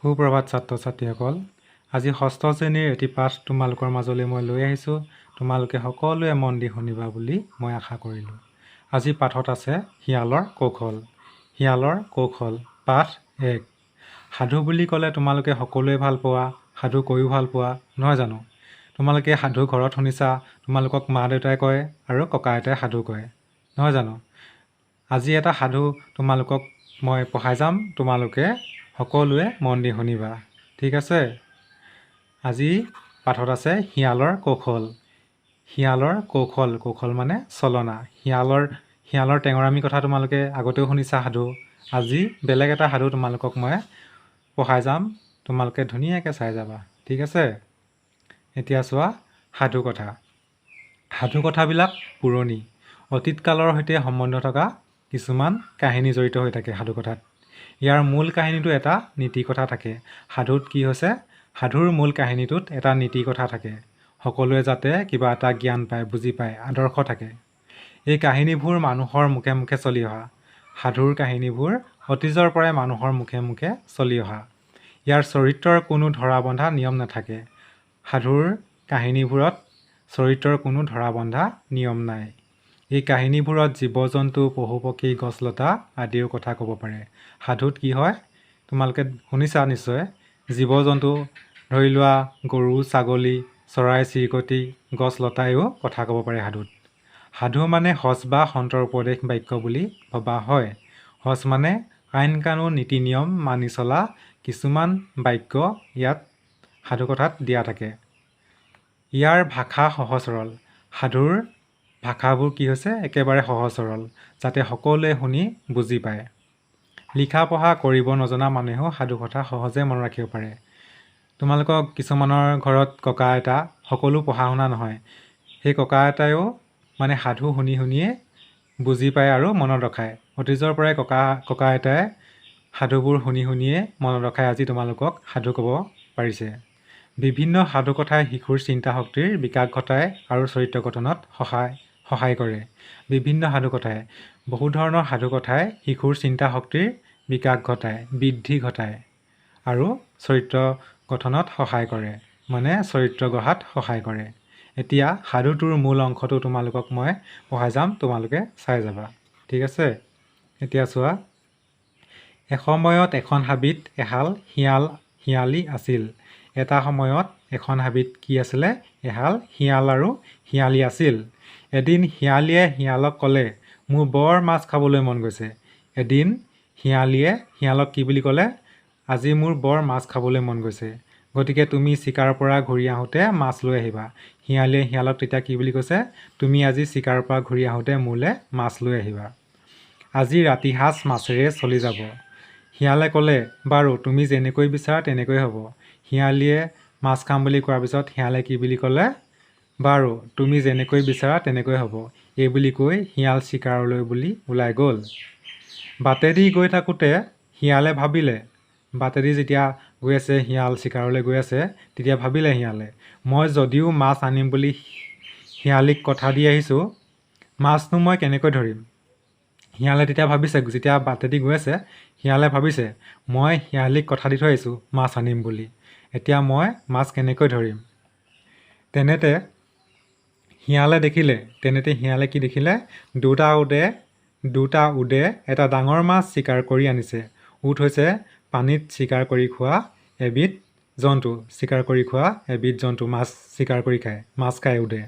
সুপ্ৰভাত ছাত্ৰ ছাত্ৰীসকল। আজি ষষ্ঠ শ্ৰেণীৰ এটি পাঠ তোমালোকৰ মাজলৈ মই লৈ আহিছোঁ। তোমালোকে সকলোৱে মন দি শুনিবা বুলি মই আশা কৰিলোঁ। আজি পাঠত আছে শিয়ালৰ কৌশল। শিয়ালৰ কৌশল পাঠ ১। সাধু বুলি ক'লে তোমালোকে সকলোৱে ভাল পোৱা, সাধু কৈও ভাল পোৱা, নহয় জানো? তোমালোকে সাধু ঘৰত শুনিছা, তোমালোকক মা দেউতাই কয় আৰু ককা আইতাই সাধু কয়, নহয় জানো? আজি এটা সাধু তোমালোকক মই পঢ়াই যাম, তোমালোকে সকলোৱে মন দি শুনিবা, ঠিক আছে? আজি পাঠত আছে শিয়ালৰ কৌশল। শিয়ালৰ কৌশল, কৌশল মানে চলনা। শিয়ালৰ টেঙৰামি কথা তোমালোকে আগতেও শুনিছা সাধু। আজি বেলেগ এটা সাধু তোমালোকক মই পঢ়াই যাম, তোমালোকে ধুনীয়াকৈ চাই যাবা, ঠিক আছে? এতিয়া চোৱা সাধু কথা। সাধু কথাবিলাক পুৰণি, অতীতকালৰ সৈতে সম্বন্ধ থকা কিছুমান কাহিনী জড়িত হৈ থাকে সাধু কথাত। ইয়াৰ মূল কাহিনীটো এটা নীতি কথা থাকে। সাধুত কি হৈছে, সাধুৰ মূল কাহিনীটোত এটা নীতি কথা থাকে। সকলোৱে যাতে কিবা এটা জ্ঞান পায়, বুজি পায়, আদৰ্শ থাকে। এই কাহিনীবোৰ মানুহৰ মুখে মুখে চলি অহা। সাধুৰ কাহিনীবোৰ অতীজৰ পৰাই মানুহৰ মুখে মুখে চলি অহা। ইয়াৰ চৰিত্ৰৰ কোনো ধৰা বন্ধা নিয়ম নাথাকে। সাধুৰ কাহিনীবোৰত চৰিত্ৰৰ কোনো ধৰা বন্ধা নিয়ম নাই। এই কাহিনীবোৰত জীৱ জন্তু, পশু পক্ষী, গছলতা আদিও কথা ক'ব পাৰে। সাধুত কি হয় তোমালোকে শুনিছা নিশ্চয়, জীৱ জন্তু ধৰি লোৱা গৰু, ছাগলী, চৰাই চিৰিকটি, গছলতাইও কথা ক'ব পাৰে সাধুত। সাধু মানে সঁচ বা সন্তৰ উপদেশ বাক্য বুলি ভবা হয়। সঁচ মানে আইন কানুন নীতি নিয়ম মানি চলা কিছুমান বাক্য ইয়াত সাধুকথাত দিয়া থাকে। ইয়াৰ ভাষা সহজ সৰল। সাধুৰ ভাষাবোৰ কি হৈছে একেবাৰে সহজ সৰল, যাতে সকলোৱে শুনি বুজি পায়। লিখা পঢ়া কৰিব নজনা মানুহেও সাধু কথা সহজে মনত ৰাখিব পাৰে। তোমালোকক কিছুমানৰ ঘৰত ককা আইতা সকলো পঢ়া শুনা নহয়, সেই ককা আইতাইও মানে সাধু শুনি শুনিয়ে বুজি পায় আৰু মনত ৰখায়। অতীজৰ পৰাই ককা আইতাই সাধুবোৰ শুনি শুনিয়ে মনত ৰখাই আজি তোমালোকক সাধু ক'ব পাৰিছে। বিভিন্ন সাধু কথাই শিশুৰ চিন্তা শক্তিৰ বিকাশ ঘটায় আৰু চৰিত্ৰ গঠনত সহায় কৰে। বিভিন্ন সাধু কথাই, বহু ধৰণৰ সাধু কথাই শিশুৰ চিন্তা শক্তিৰ বিকাশ ঘটায়, বৃদ্ধি ঘটায় আৰু চৰিত্ৰ গঠনত সহায় কৰে, মানে চৰিত্ৰ গঢ়াত সহায় কৰে। এতিয়া সাধুটোৰ মূল অংশটো তোমালোকক মই পঢ়াই যাম, তোমালোকে চাই যাবা, ঠিক আছে? এতিয়া চোৱা। এসময়ত এখন হাবিত এহাল শিয়ালী আছিল। এটা সময়ত এখন হাবিত কি আছিলে? এহাল শিয়াল আৰু শিয়ালী আছিল। এদিন শিয়ালীয়ে শিয়ালক ক'লে, মোৰ বৰ মাছ খাবলৈ মন গৈছে। এদিন শিয়ালীয়ে শিয়ালক কি বুলি ক'লে? আজি মোৰ বৰ মাছ খাবলৈ মন গৈছে, গতিকে তুমি চিকাৰৰ পৰা ঘূৰি আহোঁতে মাছ লৈ আহিবা। শিয়ালীয়ে শিয়ালক তেতিয়া কি বুলি কৈছে? তুমি আজি চিকাৰৰ পৰা ঘূৰি আহোঁতে মোলৈ মাছ লৈ আহিবা। আজি ৰাতি সাঁজ মাছেৰে চলি যাব। শিয়ালে ক'লে, বাৰু তুমি যেনেকৈ বিচাৰা তেনেকৈ হ'ব। শিয়ালীয়ে মাছ খাম বুলি কোৱাৰ পিছত শিয়ালে কি বুলি ক'লে? বাৰু তুমি যেনেকৈ বিচাৰা তেনেকৈ হ'ব। এই বুলি কৈ শিয়াল চিকাৰলৈ বুলি ওলাই গ'ল। বাটেদি গৈ থাকোঁতে শিয়ালে ভাবিলে, বাটেদি যেতিয়া গৈ আছে শিয়াল চিকাৰলৈ গৈ আছে, তেতিয়া ভাবিলে শিয়ালে, মই যদিও মাছ আনিম বুলি শিয়ালীক কথা দি আহিছোঁ, মাছনো মই কেনেকৈ ধৰিম? শিয়ালে তেতিয়া ভাবিছে, যেতিয়া বাটেদি গৈ আছে শিয়ালে ভাবিছে, মই শিয়ালীক কথা দি থৈ আহিছোঁ মাছ আনিম বুলি, এতিয়া মই মাছ কেনেকৈ ধৰিম? তেনেতে শিয়ালে কি দেখিলে? দুটা উদে এটা ডাঙৰ মাছ চিকাৰ কৰি আনিছে। উট হৈছে পানীত চিকাৰ কৰি খোৱা এবিধ জন্তু, মাছ চিকাৰ কৰি খায়, মাছ খায় উদে।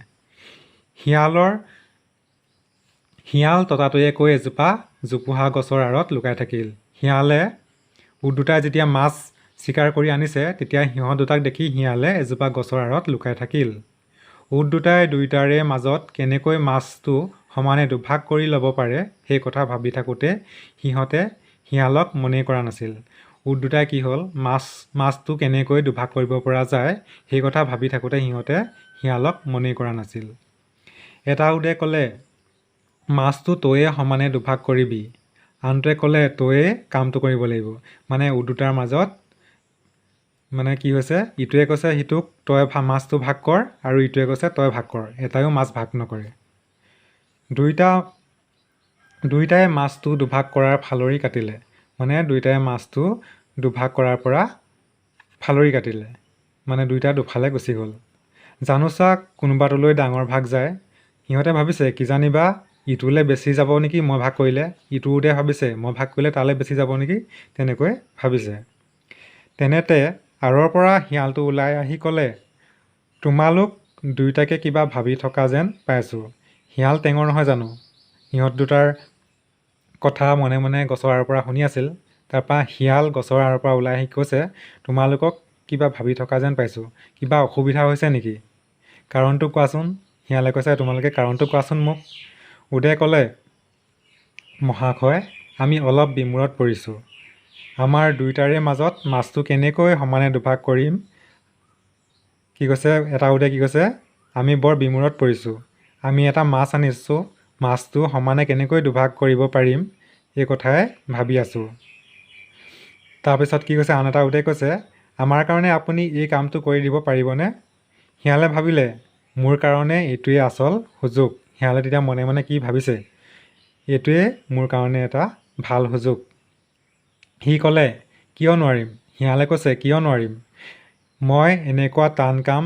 শিয়াল ততাতৈয়ে কৈ এজোপা জোপোহা গছৰ আঁৰত লুকাই থাকিল। শিয়ালে উট দুটাই যেতিয়া মাছ চিকাৰ কৰি আনিছে, তেতিয়া সিহঁত দুটাক দেখি শিয়ালে এজোপা গছৰ আঁৰত লুকাই থাকিল। উট দুটাই দুয়োটাৰে মাজত কেনেকৈ মাছটো সমানে দুভাগ কৰি ল'ব পাৰে সেই কথা ভাবি থাকোঁতে সিহঁতে শিয়ালক মনেই কৰা নাছিল। উট দুটাই কি হ'ল, মাছটো কেনেকৈ দুভাগ কৰিব পৰা যায় সেই কথা ভাবি থাকোঁতে সিহঁতে শিয়ালক মনেই কৰা নাছিল। এটা উটে ক'লে, মাছটো তয়ে সমানে দুভাগ কৰিবি। আনটোৱে ক'লে, তয়ে কামটো কৰিব লাগিব। মানে উট দুটাৰ মাজত মানে কি হৈছে, ইটোৱে কৈছে সিটোক তই মাছটো ভাগ কৰ, আৰু ইটোৱে কৈছে তই ভাগ কৰ। এটাইও মাছ ভাগ নকৰে। দুয়োটাই মাছটো দুভাগ কৰাৰ ফালৰি কাটিলে। মানে দুয়োটাই মাছটো দুভাগ কৰাৰ পৰা ফালৰি কাটিলে, মানে দুইটা দুফালে গুচি গ'ল। জানোচা কোনোবাটোলৈ ডাঙৰ ভাগ যায়। সিহঁতে ভাবিছে কিজানিবা ইটোলৈ বেছি যাব নেকি মই ভাগ কৰিলে, ইটোতে ভাবিছে মই ভাগ কৰিলে তালৈ বেছি যাব নেকি, তেনেকৈ ভাবিছে। তেনেতে আঁৰৰ পৰা শিয়ালটো ওলাই আহি ক'লে, তোমালোক দুয়োটাকে কিবা ভাবি থকা যেন পাইছোঁ। শিয়াল টেঙৰ নহয় জানো? সিহঁত দুটাৰ কথা মনে মনে গছৰ আঁৰৰ পৰা শুনি আছিল। তাৰপৰা শিয়াল গছৰ আঁৰৰ পৰা ওলাই আহি কৈছে, তোমালোকক কিবা ভাবি থকা যেন পাইছোঁ। কিবা অসুবিধা হৈছে নেকি? কাৰণটো কোৱাচোন। শিয়ালে কৈছে, তোমালোকে কাৰণটো কোৱাচোন মোক। উদে ক'লে, মহাশয়, আমি অলপ বিমূৰত পৰিছোঁ। আমাৰ দুয়োটাৰে মাজত মাছটো কেনেকৈ সমানে দুভাগ কৰিম? কি কৈছে এটা উদে কি কৈছে, আমি বৰ বিমূৰত পৰিছোঁ। আমি এটা মাছ আনিছোঁ, মাছটো সমানে কেনেকৈ দুভাগ কৰিব পাৰিম এই কথাই ভাবি আছোঁ। তাৰপিছত কি কৈছে, আন এটা উদে কৈছে, আমাৰ কাৰণে আপুনি এই কামটো কৰি দিব পাৰিবনে? শিয়ালে ভাবিলে, মোৰ কাৰণে এইটোৱে আচল সুযোগ। শিয়ালে তেতিয়া মনে মনে কি ভাবিছে, এইটোৱে মোৰ কাৰণে এটা ভাল সুযোগ। সি ক'লে, কিয় নোৱাৰিম? শিয়ালে কৈছে, কিয় নোৱাৰিম? মই এনেকুৱা টান কাম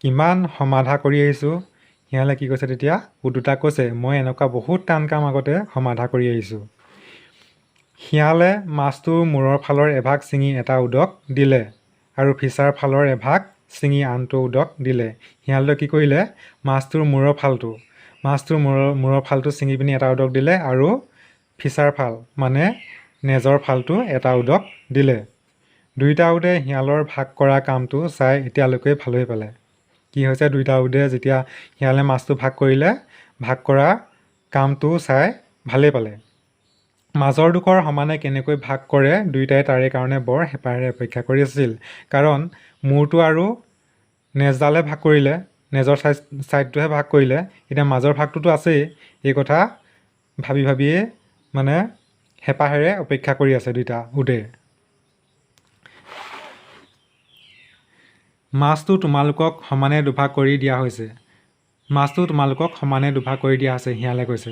কিমান সমাধা কৰি আহিছোঁ। শিয়ালে কি কৈছে তেতিয়া, উট দুটাক কৈছে, মই এনেকুৱা বহুত টান কাম আগতে সমাধা কৰি আহিছোঁ। শিয়ালে মাছটোৰ মূৰৰ ফালৰ এভাগ ছিঙি এটা উদক দিলে আৰু ফিচাৰ ফালৰ এভাগ ছিঙি আনটো উদক দিলে। শিয়ালটোৱে কি কৰিলে, মাছটোৰ মূৰৰ ফালটো ছিঙি পিনি এটা উদক দিলে আৰু ফিচাৰ ফাল মানে নেজৰ ফালটো এটা উদক দিলে। দুইটা উদে শিয়ালৰ ভাগ কৰা কামটো চাই এতিয়ালৈকে ভালেই পালে। কি হৈছে, দুইটা উদে যেতিয়া শিয়ালে মাছটো ভাগ কৰিলে, ভাগ কৰা কামটো চাই ভালেই পালে। মাজৰ ডোখৰ সমানে কেনেকৈ ভাগ কৰে দুয়োটাই তাৰে কাৰণে বৰ হেঁপাহেৰে অপেক্ষা কৰি আছিল। কাৰণ মূৰটো আৰু নেজডালে ভাগ কৰিলে, নেজৰ ছাইডটোহে ভাগ কৰিলে, এতিয়া মাজৰ ভাগটোতো আছেই। এই কথা ভাবি ভাবিয়ে মানে হেঁপাহেৰে অপেক্ষা কৰি আছে দুইটা উদে। মাছটো তোমালোকক সমানে দুভাগ কৰি দিয়া হৈছে। মাছটো তোমালোকক সমানে দুভাগ কৰি দিয়া হৈছে, শিয়ালে কৈছে।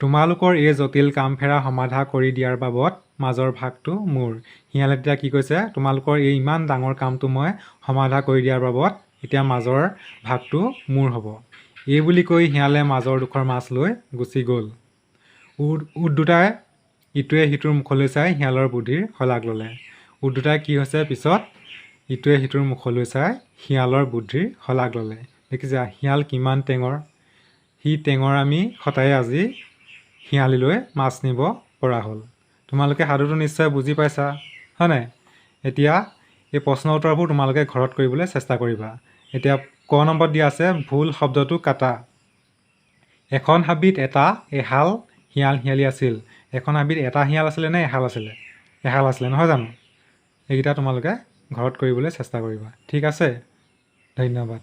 তোমালোকৰ এই জটিল কামফেৰা সমাধা কৰি দিয়াৰ বাবদ মাজৰ ভাগটো মোৰ। শিয়ালে তেতিয়া কি কৈছে, তোমালোকৰ এই ইমান ডাঙৰ কামটো মই সমাধা কৰি দিয়াৰ বাবদ এতিয়া মাজৰ ভাগটো মোৰ হ'ব। এই বুলি কৈ শিয়ালে মাজৰ ডোখৰ মাছ লৈ গুচি গ'ল। উট দুটাই ইটোৱে সিটোৰ মুখলৈ চাই শিয়ালৰ বুদ্ধিৰ শলাগ ল'লে। উট দুটাই কি হৈছে পিছত ইটোৱে সিটোৰ মুখলৈ চাই শিয়ালৰ বুদ্ধিৰ শলাগ ল'লে। দেখিছা শিয়াল কিমান টেঙৰ। সি টেঙৰ আমি সদায় আজি শিয়ালিলৈ মাছ নিব পৰা হ'ল। তোমালোকে সাধুটো নিশ্চয় বুজি পাইছা, হয় নাই? এতিয়া এই প্ৰশ্ন উত্তৰবোৰ তোমালোকে ঘৰত কৰিবলৈ চেষ্টা কৰিবা। এতিয়া ক নম্বৰত দিয়া আছে, ভুল শব্দটো কাটা। এখন হাবিত এটা এহাল শিয়াল শিয়ালী আছিল। এখন হাবিত এটা শিয়াল আছিলে নে এহাল আছিলে? এহাল আছিলে, নহয় জানো? এইকেইটা তোমালোকে ঘৰত কৰিবলৈ চেষ্টা কৰিবা। ঠিক আছে, ধন্যবাদ।